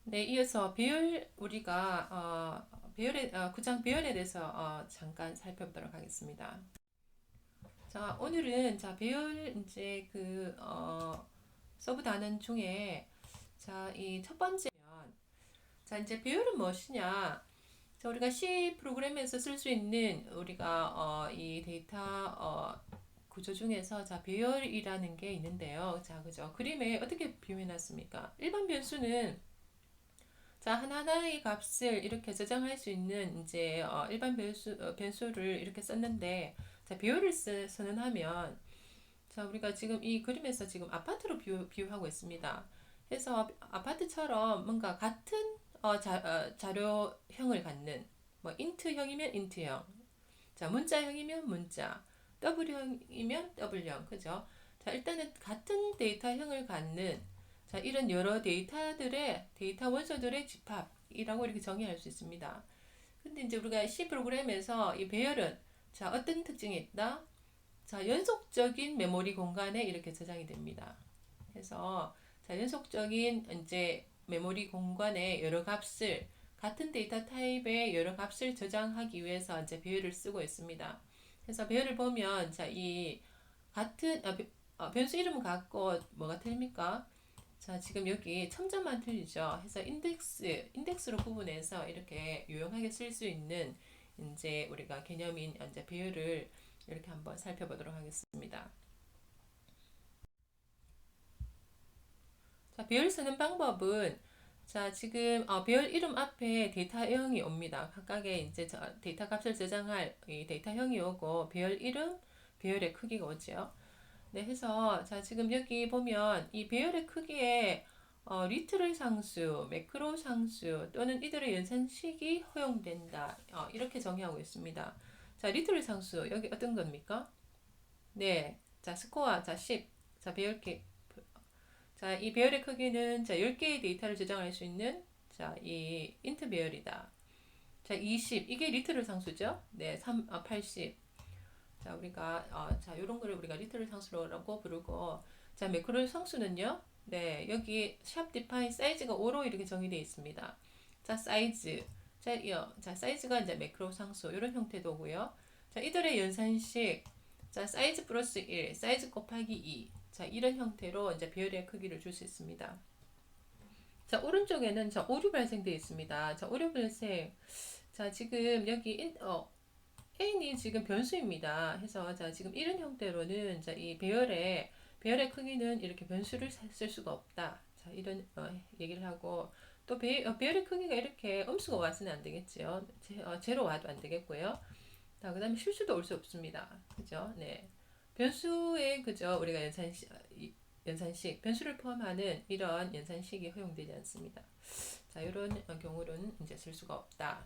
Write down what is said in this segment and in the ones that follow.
네, 이어서 배열 우리가 배열에 구장 배열에 대해서 잠깐 살펴보도록 하겠습니다. 자, 오늘은 자 배열 이제 서브 단원 중에 자, 이 첫 번째면 자, 이제 배열은 무엇이냐? 자, 우리가 C 프로그램에서 쓸 수 있는 우리가 이 데이터 구조 중에서 자, 배열이라는 게 있는데요. 자, 그죠? 그림에 어떻게 표현해 놨습니까? 일반 변수는 자, 하나하나의 값을 이렇게 저장할 수 있는 이제 일반 변수를 이렇게 썼는데 자, 비율을 선언하면 자, 우리가 지금 이 그림에서 지금 아파트로 비유하고 있습니다. 그래서 아파트처럼 뭔가 같은 자료형을 갖는 뭐 인트형이면 인트형, 자, 문자형이면 문자, W형이면 W형, 그죠? 자, 일단은 같은 데이터형을 갖는 자, 이런 여러 데이터 원소들의 집합이라고 이렇게 정의할 수 있습니다. 근데 이제 우리가 C 프로그램에서 이 배열은 자, 어떤 특징이 있다? 자, 연속적인 메모리 공간에 이렇게 저장이 됩니다. 그래서 자, 연속적인 이제 메모리 공간에 여러 값을 같은 데이터 타입의 여러 값을 저장하기 위해서 이제 배열을 쓰고 있습니다. 그래서 배열을 보면 자, 이 같은 변수 이름 갖고 뭐가 틀립니까? 자, 지금 여기 첨자만 틀리죠. 해서 인덱스로 구분해서 이렇게 유용하게 쓸 수 있는 이제 우리가 개념인 이제 배열을 이렇게 한번 살펴보도록 하겠습니다. 자, 배열 쓰는 방법은 자, 지금 배열 이름 앞에 데이터형이 옵니다. 각각의 이제 데이터 값을 저장할 이 데이터형이 오고 배열 이름, 배열의 크기가 오죠. 네, 해서 자, 지금 여기 보면 이 배열의 크기에 리트럴 상수, 매크로 상수 또는 이들의 연산식이 허용된다. 이렇게 정의하고 있습니다. 자, 리트럴 상수 여기 어떤 겁니까? 네, 자, 스코어, 자, 10, 자, 자, 이 배열의 크기는 자, 10개의 데이터를 저장할 수 있는 자, 이 인트 배열이다. 자, 20, 이게 리트럴 상수죠? 네, 80. 자, 우리가 자, 요런 거를 우리가 리트럴 상수라고 부르고 자, 매크로 상수는요. 네, 여기 샵 디파인 사이즈가 5로 이렇게 정의되어 있습니다. 자, 사이즈. 자, 사이즈가 이제 매크로 상수 이런 형태도고요. 자, 이들의 연산식. 자, 사이즈 플러스 1, 사이즈 곱하기 2. 자, 이런 형태로 이제 배열의 크기를 줄 수 있습니다. 자, 오른쪽에는 자, 오류 발생되어 있습니다. 자, 오류 발생. 자, 지금 여기 n이 지금 변수입니다. 해서 자, 지금 이런 형태로는 자, 이 배열의 크기는 이렇게 변수를 쓸 수가 없다. 자, 이런 얘기를 하고 또 배열의 크기가 이렇게 음수가 와서는 안 되겠죠. 제로 와도 안 되겠고요. 자, 그다음에 실수도 올 수 없습니다. 그죠? 네. 변수에 그죠? 우리가 연산식 변수를 포함하는 이런 연산식이 허용되지 않습니다. 자, 이런 경우는 이제 쓸 수가 없다.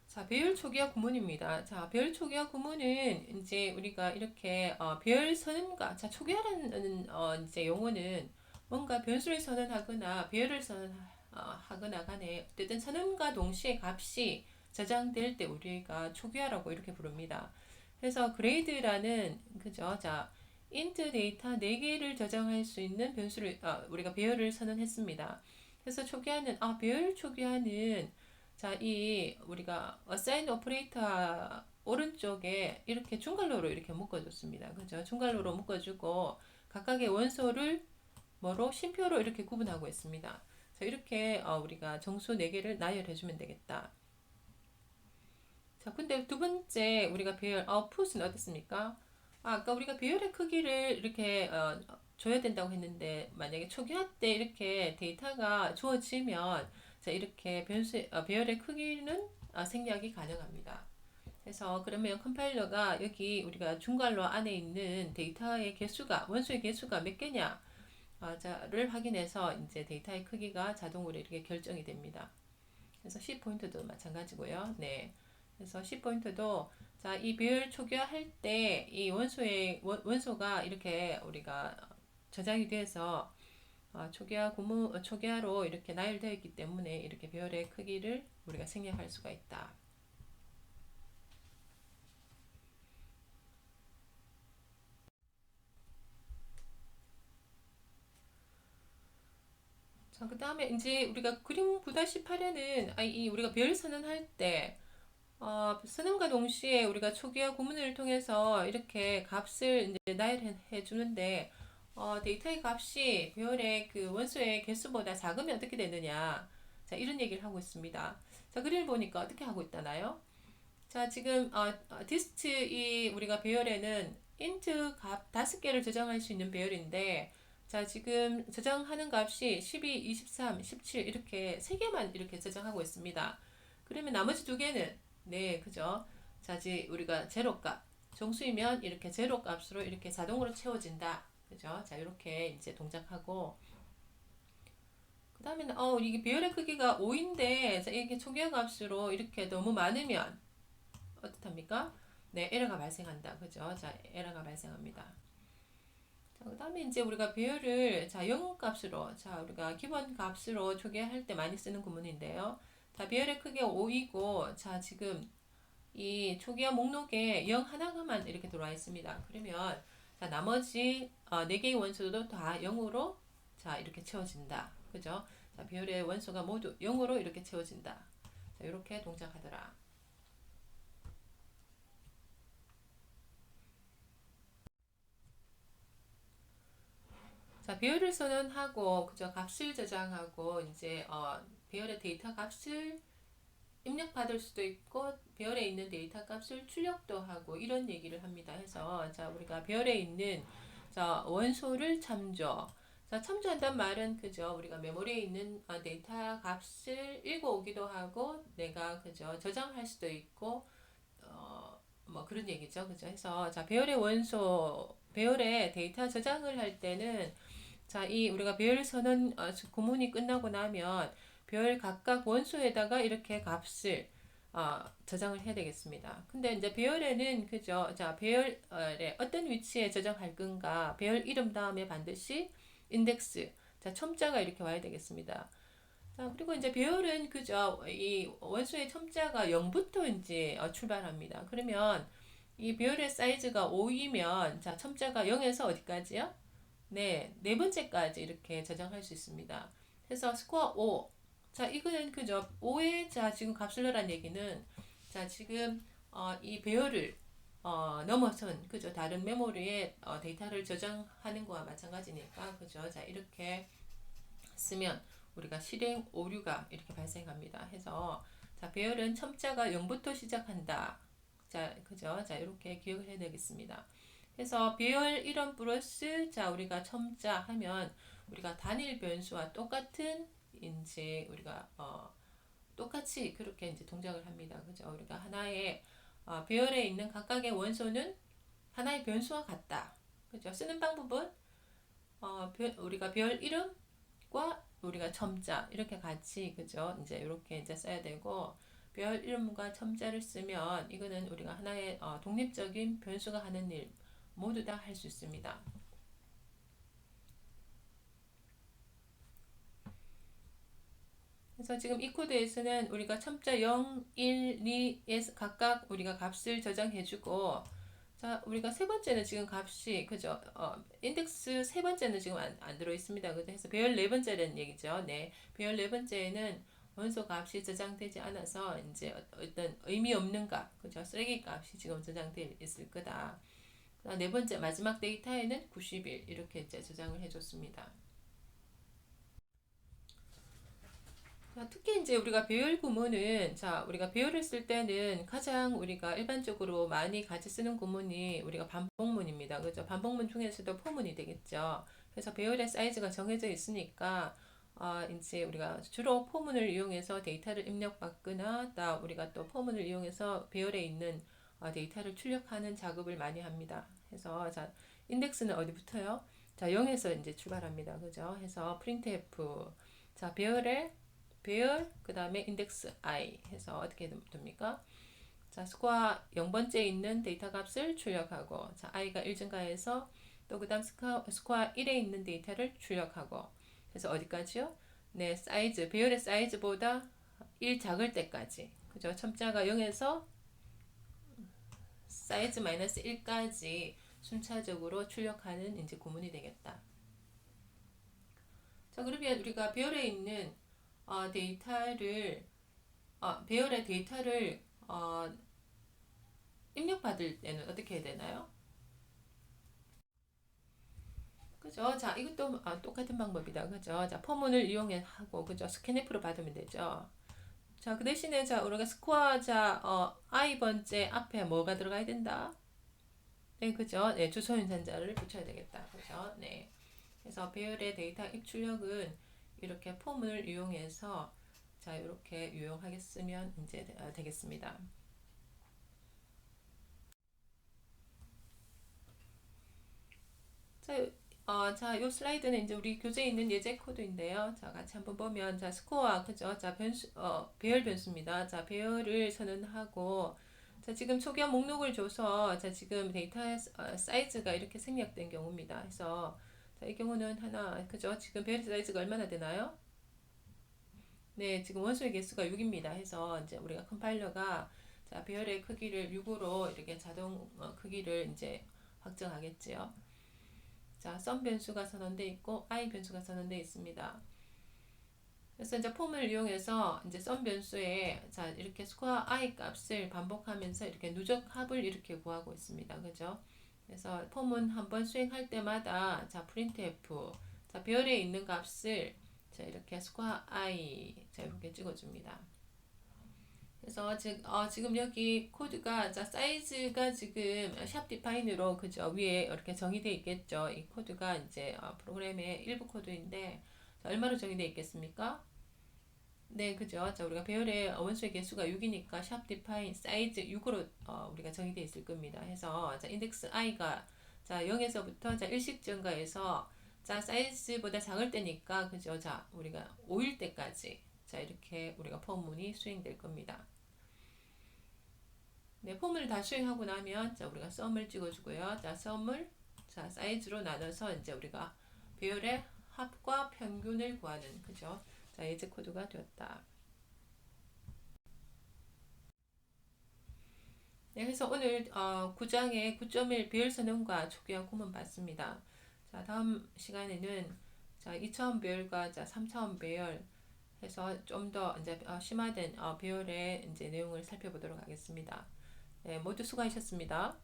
자, 배열 초기화 구문입니다. 자, 배열 초기화 구문은 이제 우리가 이렇게 배열 선언과 자, 초기화라는 이제 용어는 뭔가 변수를 선언하거나 배열을 선언하거나 간에 어쨌든 선언과 동시에 값이 저장될 때 우리가 초기화라고 이렇게 부릅니다. 그래서 그레이드라는 그죠? 자, 인트 데이터 4개를 저장할 수 있는 변수를 우리가 배열을 선언했습니다. 그래서 초기화는 배열 초기화는 자, 이 우리가 assign 오퍼레이터 오른쪽에 이렇게 중괄호로 이렇게 묶어줬습니다. 그죠? 중괄호로 묶어주고 각각의 원소를 뭐로 쉼표로 이렇게 구분하고 있습니다. 자, 이렇게 우리가 정수 4개를 나열해주면 되겠다. 자, 근데 두 번째 우리가 배열 output은 어떻습니까? 아까 우리가 배열의 크기를 이렇게 줘야 된다고 했는데 만약에 초기화 때 이렇게 데이터가 주어지면 자, 이렇게 배열의 크기는 생략이 가능합니다. 그래서 그러면 컴파일러가 여기 우리가 중괄호 안에 있는 데이터의 개수가 원소의 개수가 몇 개냐 자를 확인해서 이제 데이터의 크기가 자동으로 이렇게 결정이 됩니다. 그래서 C 포인트도 마찬가지고요. 네. 그래서 C 포인트도 자, 이 배열 초기화할 때 이 원소가 이렇게 우리가 저장이 돼서 초기화로 이렇게 나열되어 있기 때문에 이렇게 배열의 크기를 우리가 생략할 수가 있다. 자, 그 다음에 이제 우리가 그림 9-8에는 이 우리가 별 선언할 때 선언과 동시에 우리가 초기화 구문을 통해서 이렇게 값을 이제 나열해 주는데 데이터의 값이 별의 그 원소의 개수보다 작으면 어떻게 되느냐. 자, 이런 얘기를 하고 있습니다. 자, 그림을 보니까 어떻게 하고 있다나요? 자, 지금 디스트 이 우리가 배열에는 인트 값 5개를 저장할 수 있는 배열인데 자, 지금 저장하는 값이 12, 23, 17 이렇게 3개만 이렇게 저장하고 있습니다. 그러면 나머지 2개는 네, 그죠? 자, 우리가 제로 값 정수이면 이렇게 제로 값으로 이렇게 자동으로 채워진다. 그죠? 자, 이렇게 이제 동작하고 그 다음에는 이게 배열의 크기가 5인데 자, 이게 초기화 값으로 이렇게 너무 많으면 어떻답니까? 네, 에러가 발생한다. 그죠? 자, 에러가 발생합니다. 자, 그 다음에 이제 우리가 배열을 자, 0 값으로 자, 우리가 기본 값으로 초기화할 때 많이 쓰는 구문인데요. 자, 배열의 크기가 5이고 자, 지금 이 초기화 목록에 0 하나만 이렇게 들어와 있습니다. 그러면 자, 나머지 4개의 원소도 다 0으로 자, 이렇게 채워진다. 그죠? 자, 배열의 원소가 모두 0으로 이렇게 채워진다. 자, 이렇게 동작하더라. 자, 배열을 선언하고 그저 값을 저장하고 이제 배열의 데이터 값을 입력받을 수도 있고 배열에 있는 데이터 값을 출력도 하고 이런 얘기를 합니다. 해서 자, 우리가 배열에 있는 자, 원소를 참조. 자, 참조한다는 말은 그죠? 우리가 메모리에 있는 데이터 값을 읽어오기도 하고 내가 그죠? 저장할 수도 있고 뭐 그런 얘기죠. 그죠? 해서 자, 배열의 원소 배열의 데이터 저장을 할 때는 자, 이 우리가 배열 선언 구문이 끝나고 나면 별 각각 원소에다가 이렇게 값을 저장을 해야 되겠습니다. 근데 이제 배열에는 그죠? 자, 배열에 어떤 위치에 저장할 건가? 배열 이름 다음에 반드시 인덱스. 자, 첨자가 이렇게 와야 되겠습니다. 자, 그리고 이제 배열은 그죠? 이 원소의 첨자가 0부터 이제 출발합니다. 그러면 이 배열의 사이즈가 5이면 자, 첨자가 0에서 어디까지요? 네, 네 번째까지 이렇게 저장할 수 있습니다. 그래서 스코어 5. 자, 이거는 그죠? 5에 자, 지금 값을 넣으란 얘기는 자, 지금 이 배열을 넘어선 그죠? 다른 메모리에 데이터를 저장하는 거와 마찬가지니까 그죠? 자, 이렇게 쓰면 우리가 실행 오류가 이렇게 발생합니다. 해서 자, 배열은 첨자가 0부터 시작한다. 자, 그죠? 자, 이렇게 기억을 해야 되겠습니다. 그래서 배열 이름 플러스 자, 우리가 첨자 하면 우리가 단일 변수와 똑같은 이제 우리가 똑같이 그렇게 이제 동작을 합니다. 그죠? 우리가 하나의 배열에 있는 각각의 원소는 하나의 변수와 같다. 그죠? 쓰는 방법은 우리가 별 이름과 우리가 첨자 이렇게 같이 그죠? 이제 이렇게 이제 써야 되고 별 이름과 첨자를 쓰면 이거는 우리가 하나의 독립적인 변수가 하는 일 모두 다 할 수 있습니다. 그래서 지금 이 코드에서는 우리가 첨자 0, 1, 2에서 각각 우리가 값을 저장해주고 자, 우리가 세 번째는 지금 값이 그죠? 인덱스 세 번째는 지금 안 들어 있습니다. 그죠? 그래서 배열 네 번째라는 얘기죠. 네, 배열 네 번째는 원소 값이 저장되지 않아서 이제 어떤 의미 없는 값, 그죠? 쓰레기 값이 지금 저장돼 있을 거다. 네 번째 마지막 데이터에는 90일 이렇게 이제 저장을 해줬습니다. 자, 특히 이제 우리가 배열 구문은 자, 우리가 배열을 쓸 때는 가장 우리가 일반적으로 많이 같이 쓰는 구문이 우리가 반복문입니다. 그죠? 반복문 중에서도 포문이 되겠죠. 그래서 배열의 사이즈가 정해져 있으니까 이제 우리가 주로 포문을 이용해서 데이터를 입력받거나 또 우리가 또 포문을 이용해서 배열에 있는 데이터를 출력하는 작업을 많이 합니다. 그래서 자, 인덱스는 어디부터요? 자, 0에서 이제 출발합니다. 그죠? 해서 printf 자, 배열 그 다음에 인덱스 i 해서 어떻게 됩니까? 자, 스코어 0번째에 있는 데이터 값을 출력하고 자, i가 1 증가해서 또 그 다음 스코어 1에 있는 데이터를 출력하고 그래서 어디까지요? 네, 사이즈 배열의 사이즈보다 1 작을 때까지 그죠? 첨자가 0에서 사이즈 마이너스 1까지 순차적으로 출력하는 이제 구문이 되겠다. 자, 그러면 우리가 배열에 있는 데이터를 배열의 데이터를 입력받을 때는 어떻게 해야 되나요? 그죠? 자, 이것도 똑같은 방법이다. 그죠? 자, 포문을 이용해 하고, 그죠? 스캔F로 받으면 되죠. 자, 그 대신에, 자, 우리가 스코어, 자, I 번째 앞에 뭐가 들어가야 된다? 네, 그죠? 네, 주소 연산자를 붙여야 되겠다. 그죠? 네. 그래서 배열의 데이터 입출력은 이렇게 폼을 이용해서, 자, 이렇게 유용하게 쓰면 이제 되겠습니다. 자, 요 슬라이드는 이제 우리 교재에 있는 예제 코드인데요. 자, 같이 한번 보면, 자, 스코어, 그죠? 자, 배열 변수입니다. 자, 배열을 선언하고, 자, 지금 초기화 목록을 줘서, 자, 지금 데이터 사이즈가 이렇게 생략된 경우입니다. 그래서, 자, 이 경우는 하나, 그죠? 지금 배열 사이즈가 얼마나 되나요? 네, 지금 원소의 개수가 6입니다. 해서 이제 우리가 컴파일러가, 자, 배열의 크기를 6으로 이렇게 자동 크기를 이제 확정하겠지요. 자, sum 변수가 선언되어 있고 i 변수가 선언되어 있습니다. 그래서 이제 폼을 이용해서 이제 sum 변수에 자, 이렇게 스코어 i 값을 반복하면서 이렇게 누적 합을 이렇게 구하고 있습니다. 그죠? 그래서 폼은 한번 수행할 때마다 자, printf 자, 배열에 있는 값을 자, 이렇게 스코어 i 자, 이렇게 찍어 줍니다. 그래서 지금 여기 코드가 자 사이즈가 지금 샵 디파인으로 그죠 위에 이렇게 정의되어 있겠죠. 이 코드가 이제 프로그램의 일부 코드인데 자, 얼마로 정의되어 있겠습니까? 네, 그죠. 자, 우리가 배열의 원소의 개수가 6이니까 샵 디파인 사이즈 6으로 우리가 정의되어 있을 겁니다. 해서 자 인덱스 i가 자 0에서부터 자 일식 증가해서 자 사이즈보다 작을 때니까 그죠. 자 우리가 5일 때까지 자 이렇게 우리가 포문이 수행될 겁니다. 네, 폼을 다 수행하고 나면 자 우리가 썸을 찍어주고요. 자 썸을 자 사이즈로 나눠서 이제 우리가 배열의 합과 평균을 구하는 그죠? 자 예제 코드가 되었다. 네, 그래서 오늘 9장의 9.1 배열 선언과 초기화 구문 봤습니다. 자 다음 시간에는 자 2차원 배열과 자 3차원 배열 해서 좀 더 이제 심화된 배열의 이제 내용을 살펴보도록 하겠습니다. 네, 모두 수고하셨습니다.